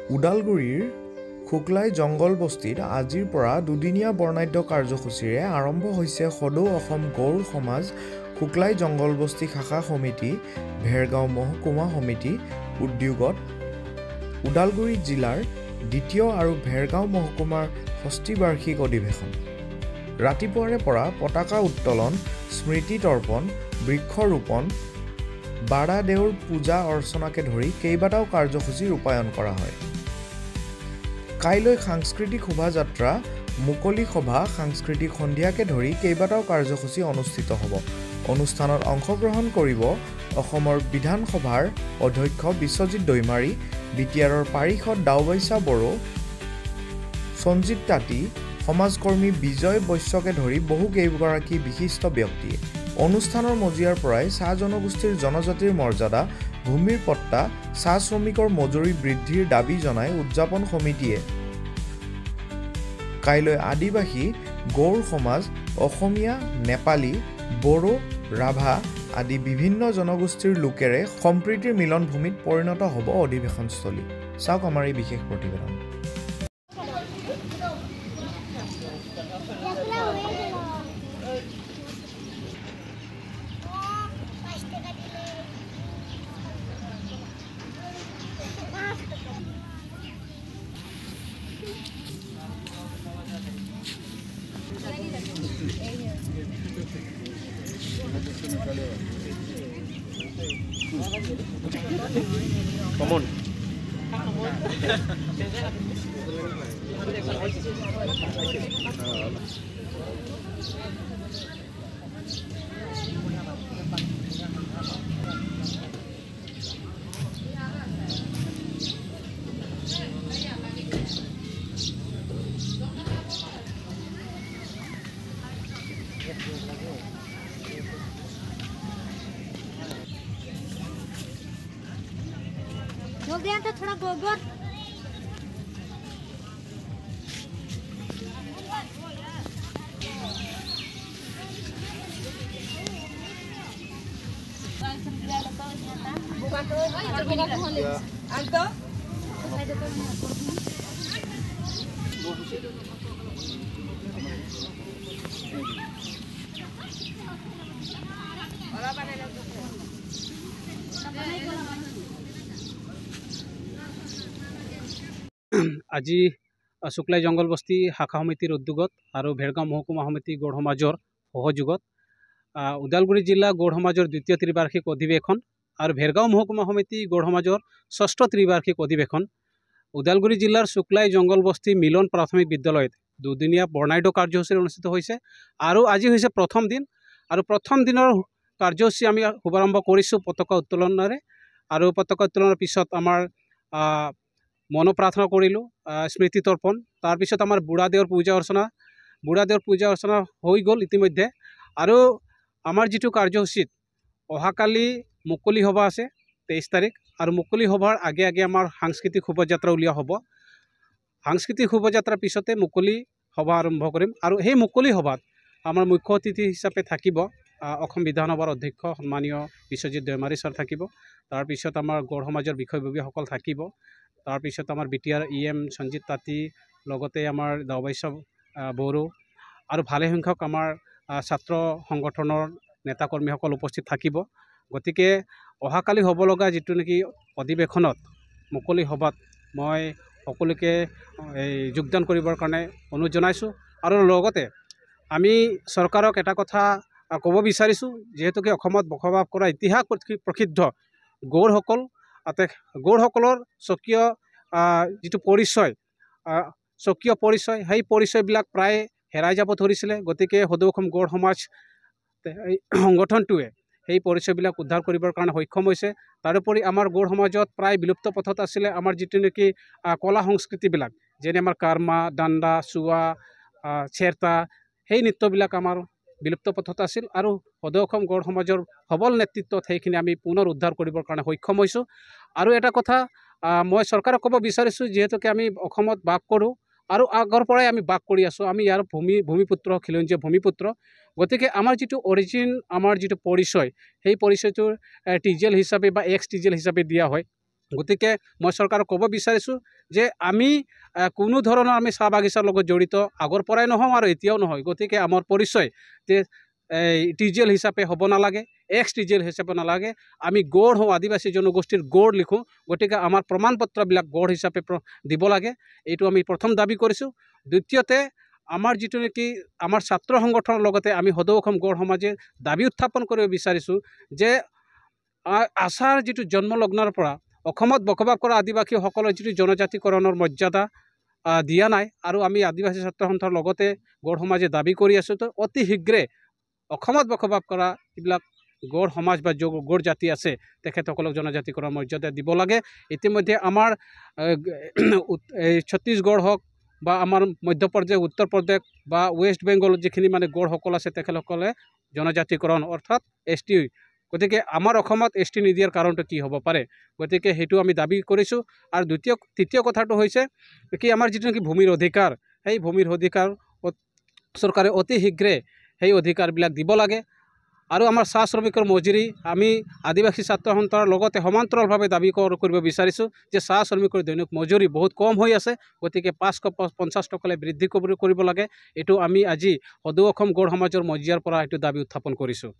ওদালগুৰিৰ শুক্লাই জংগল বস্তিত আজিৰ পৰা দুদিনীয়া বৰ্ণাঢ্য কাৰ্যসূচীৰে আৰম্ভ হৈছে সদৌ অসম গৌড় সমাজ শুক্লাই জংগল বস্তি শাখা সমিতি ভেৰগাঁও মহকুমা সমিতি উদ্যোগত ওদালগুৰি জিলাৰ দ্বিতীয় আৰু ভেৰগাঁও মহকুমাৰ ষষ্ঠীবাৰ্ষিক অধিৱেশন। ৰাতিপুৱাৰে পৰা পতাকা উত্তোলন, স্মৃতি তৰ্পণ, বৃক্ষৰোপণ, বাৰা দেউৰ পূজা অৰ্চনাকে ধৰি কেইবাটাও কাৰ্যসূচী ৰূপায়ণ কৰা হয়। কাইলৈ সাংস্কৃতিক শোভাযাত্ৰা, মুকলি সভা, সাংস্কৃতিক সন্ধিয়াকে ধৰি কেইবাটাও কাৰ্যসূচী অনুষ্ঠিত হ'ব। অনুষ্ঠানত অংশগ্ৰহণ কৰিব অসমৰ বিধানসভাৰ অধ্যক্ষ বিশ্বজিৎ দৈমাৰী, বিটিআৰৰ পাৰিষদ দাওবাইচা বড়ো, সঞ্জিত তাঁতী, সমাজকৰ্মী বিজয় বৈশ্যকে ধৰি বহু কেইগৰাকী বিশিষ্ট ব্যক্তিয়ে। অনুষ্ঠানৰ মজিয়াৰ পৰাই চাহ জনগোষ্ঠীৰ জনজাতিৰ মৰ্যাদা, ভূমিৰ পট্টা, চাহ শ্ৰমিকৰ মজুৰি বৃদ্ধিৰ দাবী জনাই উদযাপন সমিতিয়ে কাইলৈ আদিবাসী, গৌড় সমাজ, অসমীয়া, নেপালী, বড়ো, ৰাভা আদি বিভিন্ন জনগোষ্ঠীৰ লোকেৰে সম্প্ৰীতিৰ মিলনভূমিত পৰিণত হ'ব অধিৱেশনস্থলী। চাওক আমাৰ এই বিশেষ প্ৰতিবেদন। Komon. जल्दी आता थोड़ा गोबर আজি শুক্লাই জংগল বস্তি শাখা সমিতিৰ উদ্যোগত আৰু ভেৰগাঁও মহকুমা সমিতি গৌড় সমাজৰ সহযোগত ওদালগুৰি জিলা গৌড় সমাজৰ দ্বিতীয় ত্ৰিবাৰ্ষিক অধিৱেশন আৰু ভেৰগাঁও মহকুমা সমিতি গৌড় সমাজৰ ষষ্ঠ ত্ৰিবাৰ্ষিক অধিৱেশন ওদালগুৰি জিলাৰ শুক্লাই জংগল বস্তি মিলন প্ৰাথমিক বিদ্যালয়ত দুদিনীয়া বৰ্ণাঢ্য কাৰ্যসূচী অনুষ্ঠিত হৈছে আৰু আজি হৈছে প্ৰথম দিন আৰু প্ৰথম দিনৰ কাৰ্যসূচী আমি শুভাৰম্ভ কৰিছোঁ পতাকা উত্তোলনেৰে আৰু পতাকা উত্তোলনৰ পিছত আমাৰ মনোপ্ৰাৰ্থনা কৰিলোঁ, স্মৃতি তৰ্পণ, তাৰপিছত আমাৰ বুঢ়া দেউৰ পূজা অৰ্চনা হৈ গ'ল ইতিমধ্যে। আৰু আমাৰ যিটো কাৰ্যসূচীত অহাকালি মুকলি সভা আছে 23 তাৰিখ আৰু মুকলি সভাৰ আগে আগে আমাৰ সাংস্কৃতিক শোভাযাত্ৰা উলিওৱা হ'ব। সাংস্কৃতিক শোভাযাত্ৰাৰ পিছতে মুকলি সভা আৰম্ভ কৰিম আৰু সেই মুকলি সভাত আমাৰ মুখ্য অতিথি হিচাপে থাকিব অসম বিধানসভাৰ অধ্যক্ষ সন্মানীয় বিশ্বজিৎ দৈমাৰী ছাৰ থাকিব। তাৰপিছত আমাৰ গৌড় সমাজৰ বিষয়ববীয়াসকল থাকিব। তাৰপিছত আমাৰ বিটিআৰ EM সঞ্জিত তাঁতী, লগতে আমাৰ দাওবাইচা বড়ো আৰু ভালে সংখ্যক আমাৰ ছাত্ৰ সংগঠনৰ নেতাকৰ্মীসকল উপস্থিত থাকিব। গতিকে অহাকালি হ'ব লগা যিটো নেকি অধিৱেশনত মুকলি সভাত মই সকলোকে যোগদান কৰিবৰ কাৰণে অনুৰোধ জনাইছোঁ। আৰু লগতে আমি চৰকাৰক এটা কথা ক'ব বিচাৰিছোঁ, যিহেতুকে অসমত বসবাস কৰা ইতিহাস প্ৰসিদ্ধ গৌড়সকলৰ স্বকীয় যিটো পৰিচয় সেই পৰিচয়বিলাক প্ৰায় হেৰাই যাব ধৰিছিলে। গতিকে সদৌ অসম গৌড় সমাজ সংগঠনটোৱে সেই পৰিচয়বিলাক উদ্ধাৰ কৰিবৰ কাৰণে সক্ষম হৈছে। তাৰোপৰি আমাৰ গৌড় সমাজত প্ৰায় বিলুপ্ত পথত আছিলে আমাৰ যিটো নেকি কলা সংস্কৃতিবিলাক, যেনে আমাৰ কাৰ্মা, দাণ্ডা, চুৱা, চেৰতা, সেই নৃত্যবিলাক আমাৰ বিলুপ্ত পথত আছিল আৰু সদৌ অসম গৌড় সমাজৰ সবল নেতৃত্বত সেইখিনি আমি পুনৰ উদ্ধাৰ কৰিবৰ কাৰণে সক্ষম হৈছোঁ। আৰু এটা কথা মই চৰকাৰক ক'ব বিচাৰিছোঁ, যিহেতুকে আমি অসমত বাস কৰোঁ আৰু আগৰ পৰাই আমি বাস কৰি আছোঁ, আমি ইয়াৰ ভূমিপুত্ৰ, খিলঞ্জীয়া ভূমিপুত্ৰ। গতিকে আমাৰ যিটো অৰিজিন, আমাৰ যিটো পৰিচয়, সেই পৰিচয়টোৰ টিজেল হিচাপে বা এক্স টিজেল হিচাপে দিয়া হয়। গতিকে মই চৰকাৰক ক'ব বিচাৰিছোঁ যে আমি কোনো ধৰণৰ আমি চাহ বাগিচাৰ লগত জড়িত আগৰ পৰাই নহওঁ আৰু এতিয়াও নহয়। গতিকে আমাৰ পৰিচয় যে টিজিএল হিচাপে হ'ব নালাগে, এক্স টিজিএল হিচাপে নালাগে, আমি গৌড় হওঁ, আদিবাসী জনগোষ্ঠীৰ গৌড় লিখোঁ। গতিকে আমাৰ প্ৰমাণ পত্ৰবিলাক গৌড় হিচাপে দিব লাগে, এইটো আমি প্ৰথম দাবী কৰিছোঁ। দ্বিতীয়তে আমাৰ যিটো নেকি আমাৰ ছাত্ৰ সংগঠনৰ লগতে আমি সদৌ অসম গৌড় সমাজে দাবী উত্থাপন কৰিব বিচাৰিছোঁ যে আচাৰ যিটো জন্মলগ্নৰ পৰা অসমত বসবাস কৰা আদিবাসীসকলৰ যিটো জনজাতিকৰণৰ মৰ্যাদা দিয়া নাই, আৰু আমি আদিবাসী ছাত্ৰ সন্থাৰ লগতে গৌড় সমাজে দাবী কৰি আছোঁ তো অতি শীঘ্ৰে অসমত বসবাস কৰা যিবিলাক গৌড় সমাজ বা গৌড় জাতি আছে তেখেতসকলক জনজাতিকৰণৰ মৰ্যাদা দিব লাগে। ইতিমধ্যে আমাৰ ছত্তীশগড় হওক বা আমাৰ মধ্যপ্ৰদেশ, উত্তৰ প্ৰদেশ বা ৱেষ্ট বেংগলত যিখিনি মানে গৌড়সকল আছে তেখেতসকলে জনজাতিকৰণ অৰ্থাৎ এছ টি। গতিকে আমাৰ অসমত এছ টি নিদিয়াৰ কাৰণটো কি হ'ব পাৰে, গতিকে সেইটো আমি দাবী কৰিছোঁ। আৰু তৃতীয় কথাটো হৈছে কি আমাৰ যিটো নেকি ভূমিৰ অধিকাৰ, সেই ভূমিৰ অধিকাৰ চৰকাৰে অতি শীঘ্ৰে সেই অধিকাৰবিলাক দিব লাগে। আৰু আমাৰ চাহ শ্ৰমিকৰ মজুৰি আমি আদিবাসী ছাত্ৰ সন্থাৰ লগতে সমান্তৰালভাৱে দাবী কৰিব বিচাৰিছোঁ যে চাহ শ্ৰমিকৰ দৈনিক মজুৰি বহুত কম হৈ আছে, গতিকে 550 টকালৈ বৃদ্ধি কৰিব লাগে। এইটো আমি আজি সদৌ অসম গৌড় সমাজৰ মজিয়াৰ পৰা এইটো দাবী উত্থাপন কৰিছোঁ।